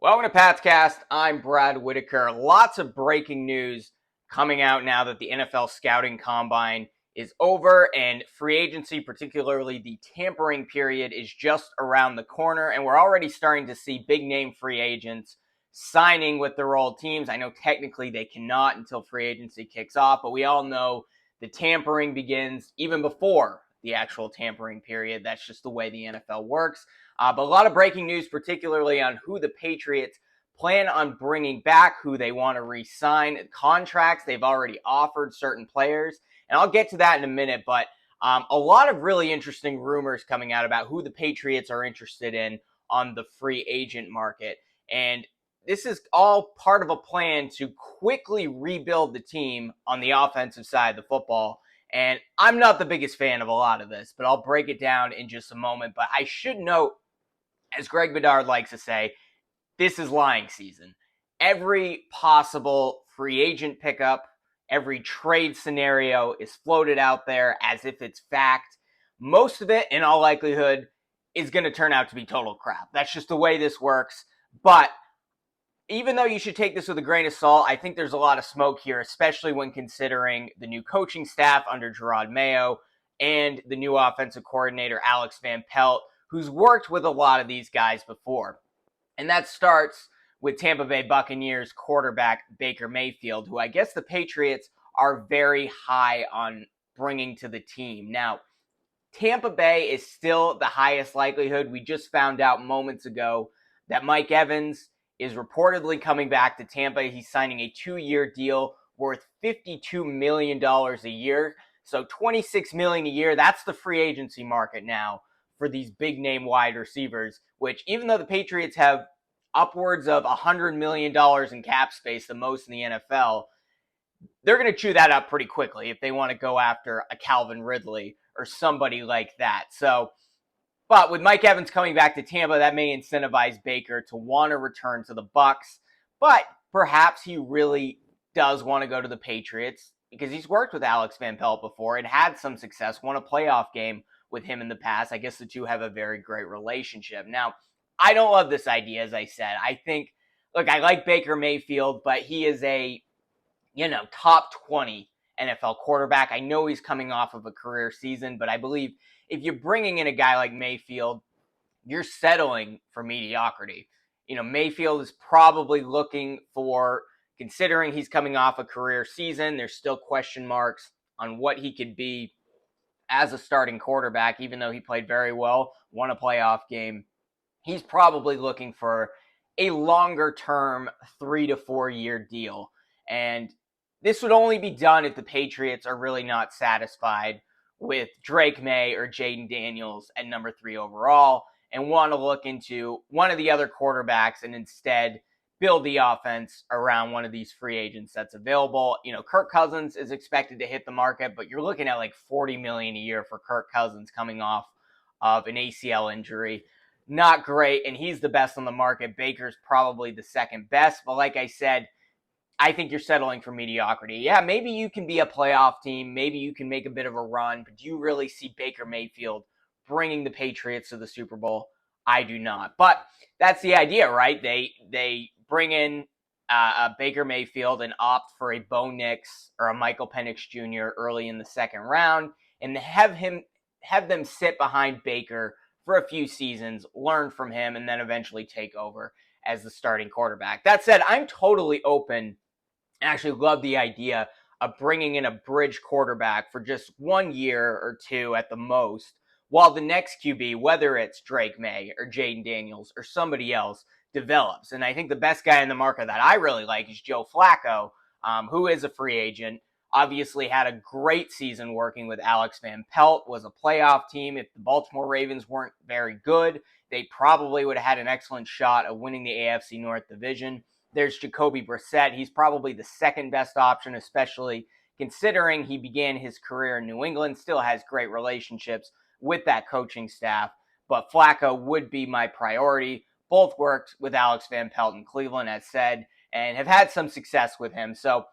Welcome to Patscast. I'm Brad Whitaker. Lots of breaking news coming out now that the NFL scouting combine is over and free agency, particularly the tampering period, is just around the corner. And we're already starting to see big name free agents signing with their old teams. I know technically they cannot until free agency kicks off, but we all know the tampering begins even before the actual tampering period. That's just the way the NFL works. But a lot of breaking news, particularly on who the Patriots plan on bringing back, who they want to re-sign, contracts they've already offered certain players. And I'll get to that in a minute, but a lot of really interesting rumors coming out about who the Patriots are interested in on the free agent market. And this is all part of a plan to quickly rebuild the team on the offensive side of the football. And I'm not the biggest fan of a lot of this, but I'll break it down in just a moment. But I should note, as Greg Bedard likes to say, this is lying season. Every possible free agent pickup, every trade scenario is floated out there as if it's fact. Most of it, in all likelihood, is going to turn out to be total crap. That's just the way this works. But even though you should take this with a grain of salt, I think there's a lot of smoke here, especially when considering the new coaching staff under Gerard Mayo and the new offensive coordinator, Alex Van Pelt, who's worked with a lot of these guys before. And that starts with Tampa Bay Buccaneers quarterback Baker Mayfield, who I guess the Patriots are very high on bringing to the team. Now, Tampa Bay is still the highest likelihood. We just found out moments ago that Mike Evans is reportedly coming back to Tampa. He's signing a 2-year deal worth $52 million a year. So $26 million a year. That's the free agency market now for these big name wide receivers, which even though the Patriots have upwards of $100 million in cap space, the most in the NFL, they're going to chew that up pretty quickly if they want to go after a Calvin Ridley or somebody like that. But with Mike Evans coming back to Tampa, that may incentivize Baker to want to return to the Bucs. But perhaps he really does want to go to the Patriots because he's worked with Alex Van Pelt before and had some success, won a playoff game with him in the past. I guess the two have a very great relationship. Now, I don't love this idea, as I said. I think, look, I like Baker Mayfield, but he is a, top 20 NFL quarterback. I know he's coming off of a career season, but I believe if you're bringing in a guy like Mayfield, you're settling for mediocrity. Mayfield is probably looking for, considering he's coming off a career season, there's still question marks on what he could be as a starting quarterback, even though he played very well, won a playoff game. He's probably looking for a longer term 3 to 4 year deal. And this would only be done if the Patriots are really not satisfied with Drake May or Jaden Daniels at number 3 overall and want to look into one of the other quarterbacks and instead build the offense around one of these free agents that's available. Kirk Cousins is expected to hit the market, but you're looking at like $40 million a year for Kirk Cousins coming off of an ACL injury. Not great, and he's the best on the market. Baker's probably the second best, but like I said, I think you're settling for mediocrity. Yeah, maybe you can be a playoff team. Maybe you can make a bit of a run, but do you really see Baker Mayfield bringing the Patriots to the Super Bowl? I do not. But that's the idea, right? They bring in Baker Mayfield and opt for a Bo Nix or a Michael Penix Jr. early in the second round and have them sit behind Baker for a few seasons, learn from him, and then eventually take over as the starting quarterback. That said, I'm totally open and actually love the idea of bringing in a bridge quarterback for just 1 year or two at the most, while the next QB, whether it's Drake May or Jaden Daniels or somebody else, develops. And I think the best guy in the market that I really like is Joe Flacco, who is a free agent. Obviously had a great season working with Alex Van Pelt, was a playoff team. If the Baltimore Ravens weren't very good, they probably would have had an excellent shot of winning the AFC North Division. There's Jacoby Brissett. He's probably the second best option, especially considering he began his career in New England, still has great relationships with that coaching staff. But Flacco would be my priority. Both worked with Alex Van Pelt in Cleveland, as said, and have had some success with him. So,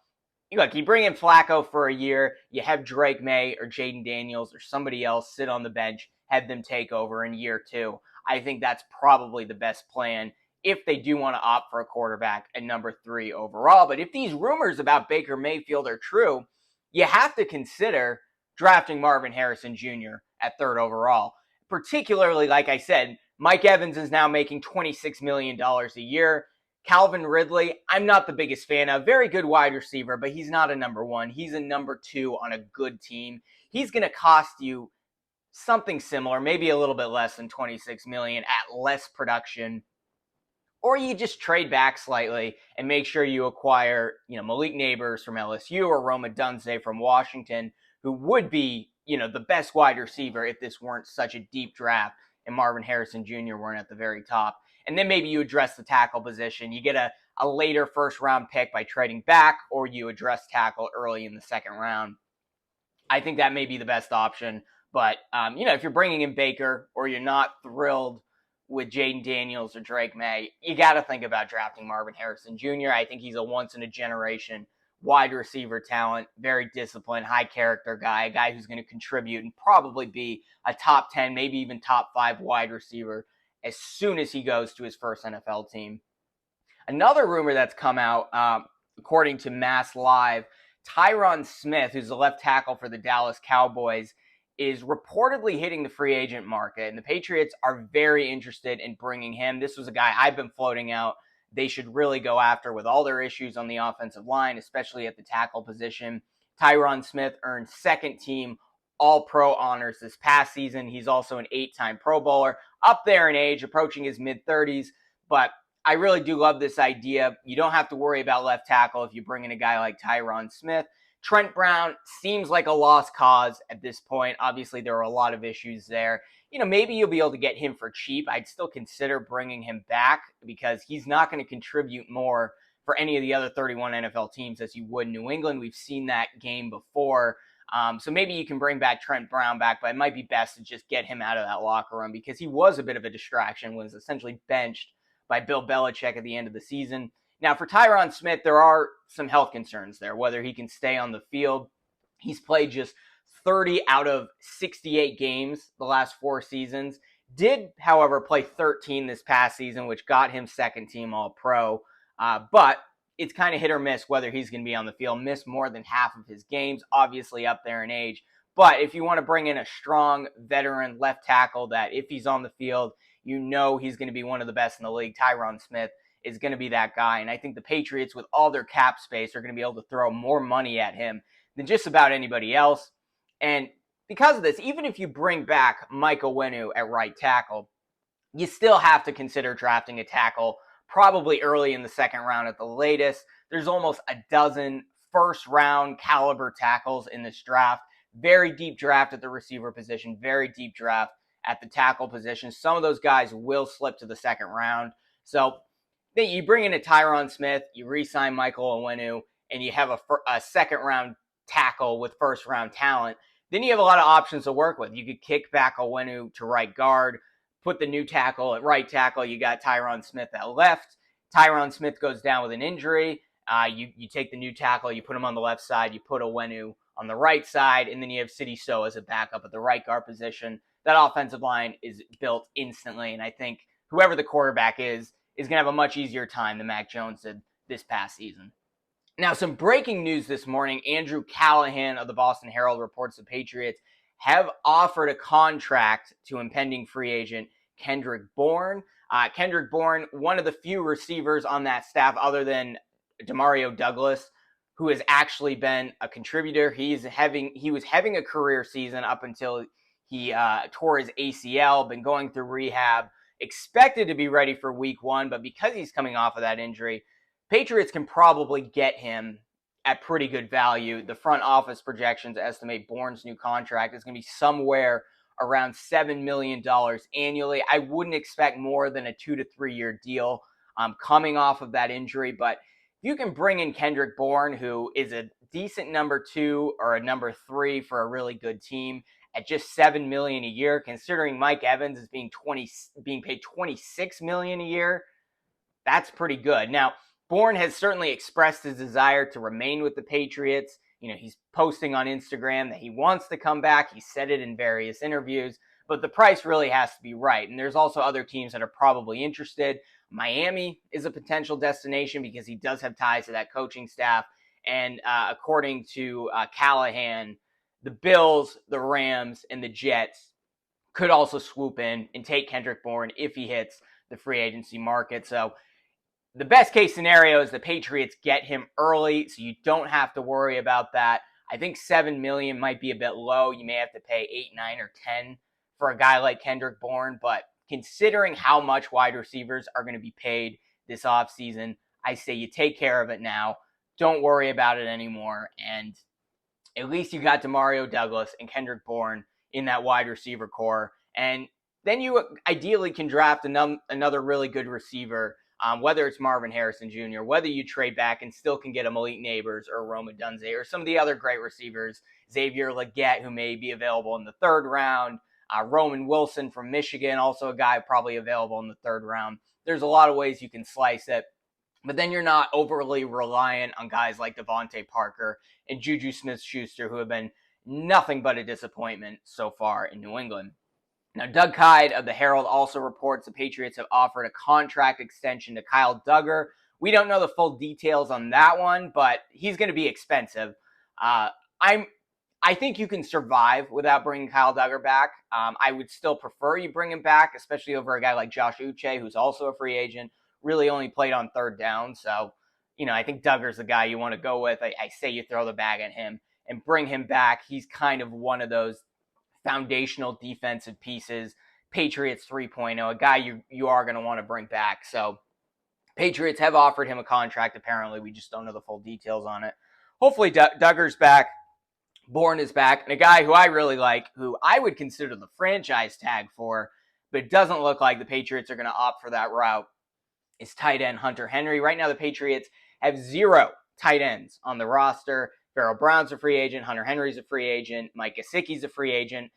look, you bring in Flacco for a year, you have Drake May or Jaden Daniels or somebody else sit on the bench, have them take over in year 2. I think that's probably the best plan if they do want to opt for a quarterback at number 3 overall. But if these rumors about Baker Mayfield are true, you have to consider drafting Marvin Harrison Jr. at 3rd overall. Particularly, like I said, Mike Evans is now making $26 million a year. Calvin Ridley, I'm not the biggest fan of. Very good wide receiver, but he's not a number 1. He's a number 2 on a good team. He's going to cost you something similar, maybe a little bit less than $26 million at less production. Or you just trade back slightly and make sure you acquire, Malik Neighbors from LSU or Rome Odunze from Washington, who would be, the best wide receiver if this weren't such a deep draft and Marvin Harrison Jr. weren't at the very top. And then maybe you address the tackle position. You get a later first-round pick by trading back, or you address tackle early in the 2nd round. I think that may be the best option. But, if you're bringing in Baker or you're not thrilled with Jaden Daniels or Drake May, you got to think about drafting Marvin Harrison Jr. I think he's a once-in-a-generation wide receiver talent, very disciplined, high-character guy, a guy who's going to contribute and probably be a top 10, maybe even top 5 wide receiver as soon as he goes to his first NFL team. Another rumor that's come out, according to Mass Live, Tyron Smith, who's the left tackle for the Dallas Cowboys, is reportedly hitting the free agent market, and the Patriots are very interested in bringing him. This was a guy I've been floating out they should really go after with all their issues on the offensive line, especially at the tackle position. Tyron Smith earned 2nd team All-Pro honors this past season. He's also an 8-time Pro Bowler, up there in age, approaching his mid-30s, but I really do love this idea. You don't have to worry about left tackle if you bring in a guy like Tyron Smith. Trent Brown seems like a lost cause at this point. Obviously, there are a lot of issues there. Maybe you'll be able to get him for cheap. I'd still consider bringing him back because he's not going to contribute more for any of the other 31 NFL teams as you would New England. We've seen that game before. So maybe you can bring back Trent Brown back, but it might be best to just get him out of that locker room because he was a bit of a distraction, was essentially benched by Bill Belichick at the end of the season. Now, for Tyron Smith, there are some health concerns there, whether he can stay on the field. He's played just 30 out of 68 games the last 4 seasons. Did, however, play 13 this past season, which got him 2nd team All-Pro. But it's kind of hit or miss whether he's going to be on the field. Missed more than half of his games, obviously up there in age. But if you want to bring in a strong veteran left tackle that if he's on the field, he's going to be one of the best in the league, Tyron Smith is going to be that guy. And I think the Patriots, with all their cap space, are going to be able to throw more money at him than just about anybody else. And because of this, even if you bring back Mike Onwenu at right tackle, you still have to consider drafting a tackle probably early in the 2nd round at the latest. There's almost a dozen first-round caliber tackles in this draft. Very deep draft at the receiver position, very deep draft at the tackle position. Some of those guys will slip to the 2nd round. So you bring in a Tyron Smith, you re-sign Michael Onwenu, and you have a 2nd round tackle with 1st round talent. Then you have a lot of options to work with. You could kick back Onwenu to right guard, put the new tackle at right tackle. You got Tyron Smith at left. Tyron Smith goes down with an injury. You take the new tackle, you put him on the left side, you put Onwenu on the right side, and then you have Sidy Sow as a backup at the right guard position. That offensive line is built instantly, and I think whoever the quarterback is going to have a much easier time than Mac Jones did this past season. Now, some breaking news this morning. Andrew Callahan of the Boston Herald reports the Patriots have offered a contract to impending free agent Kendrick Bourne. Kendrick Bourne, one of the few receivers on that staff other than Demario Douglas, who has actually been a contributor. He was having a career season up until he tore his ACL, been going through rehab, expected to be ready for week 1, but because he's coming off of that injury, Patriots can probably get him at pretty good value. The front office projections estimate Bourne's new contract is going to be somewhere around $7 million annually. I wouldn't expect more than a 2 to 3 year deal coming off of that injury, but if you can bring in Kendrick Bourne, who is a decent number 2 or a number 3 for a really good team, at just $7 million a year, considering Mike Evans is being paid $26 million a year, that's pretty good. Now, Bourne has certainly expressed his desire to remain with the Patriots. He's posting on Instagram that he wants to come back. He said it in various interviews, but the price really has to be right. And there's also other teams that are probably interested. Miami is a potential destination because he does have ties to that coaching staff. And according to Callahan, the Bills, the Rams, and the Jets could also swoop in and take Kendrick Bourne if he hits the free agency market. So the best case scenario is the Patriots get him early, so you don't have to worry about that. I think $7 million might be a bit low. You may have to pay 8, 9, or 10 for a guy like Kendrick Bourne, but considering how much wide receivers are going to be paid this offseason, I say you take care of it now. Don't worry about it anymore, and at least you got Demario Douglas and Kendrick Bourne in that wide receiver core, and then you ideally can draft another really good receiver, whether it's Marvin Harrison Jr., whether you trade back and still can get a Malik Neighbors or Rome Odunze or some of the other great receivers, Xavier Legette, who may be available in the third round, Roman Wilson from Michigan, also a guy probably available in the third round. There's a lot of ways you can slice it. But then you're not overly reliant on guys like Devontae Parker and Juju Smith-Schuster, who have been nothing but a disappointment so far in New England. Now, Doug Kyed of the Herald also reports the Patriots have offered a contract extension to Kyle Duggar. We don't know the full details on that one, but he's going to be expensive. I think you can survive without bringing Kyle Duggar back. I would still prefer you bring him back, especially over a guy like Josh Uche, who's also a free agent, really only played on third down. So, I think Duggar's the guy you want to go with. I say you throw the bag at him and bring him back. He's kind of one of those foundational defensive pieces, Patriots 3.0, a guy you are going to want to bring back. So Patriots have offered him a contract, apparently. We just don't know the full details on it. Hopefully Duggar's back. Bourne is back. And a guy who I really like, who I would consider the franchise tag for, but it doesn't look like the Patriots are going to opt for that route, is tight end Hunter Henry. Right now, the Patriots have 0 tight ends on the roster. Farrell Brown's a free agent. Hunter Henry's a free agent. Mike Gesicki's a free agent.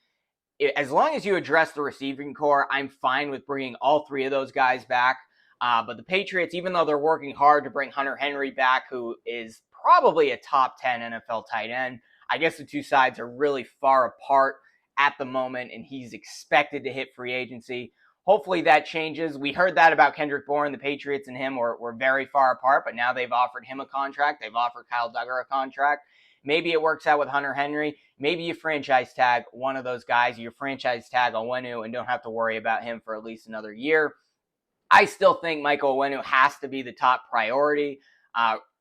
As long as you address the receiving core, I'm fine with bringing all 3 of those guys back. But the Patriots, even though they're working hard to bring Hunter Henry back, who is probably a top 10 NFL tight end, I guess the two sides are really far apart at the moment, and he's expected to hit free agency. Hopefully that changes. We heard that about Kendrick Bourne. The Patriots and him were very far apart, but now they've offered him a contract. They've offered Kyle Duggar a contract. Maybe it works out with Hunter Henry. Maybe you franchise tag one of those guys. You franchise tag Onwenu and don't have to worry about him for at least another year. I still think Michael Onwenu has to be the top priority.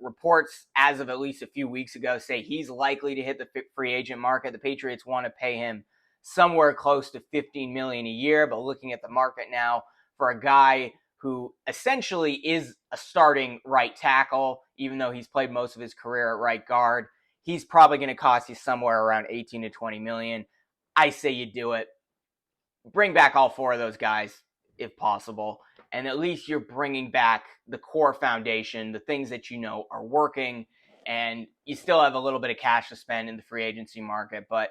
Reports as of at least a few weeks ago say he's likely to hit the free agent market. The Patriots want to pay him somewhere close to $15 million a year, but looking at the market now for a guy who essentially is a starting right tackle, even though he's played most of his career at right guard, he's probably going to cost you somewhere around 18 to 20 million. I say you do it. Bring back all 4 of those guys if possible, and at least you're bringing back the core foundation, the things that are working, and you still have a little bit of cash to spend in the free agency market, but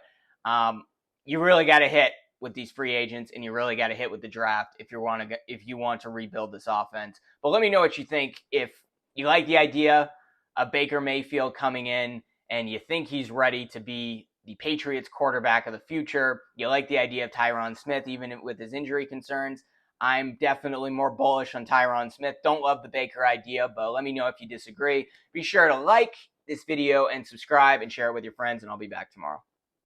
you really got to hit with these free agents, and you really got to hit with the draft if you want to rebuild this offense. But let me know what you think. If you like the idea of Baker Mayfield coming in and you think he's ready to be the Patriots quarterback of the future, you like the idea of Tyron Smith, even with his injury concerns, I'm definitely more bullish on Tyron Smith. Don't love the Baker idea, but let me know if you disagree. Be sure to like this video and subscribe and share it with your friends, and I'll be back tomorrow.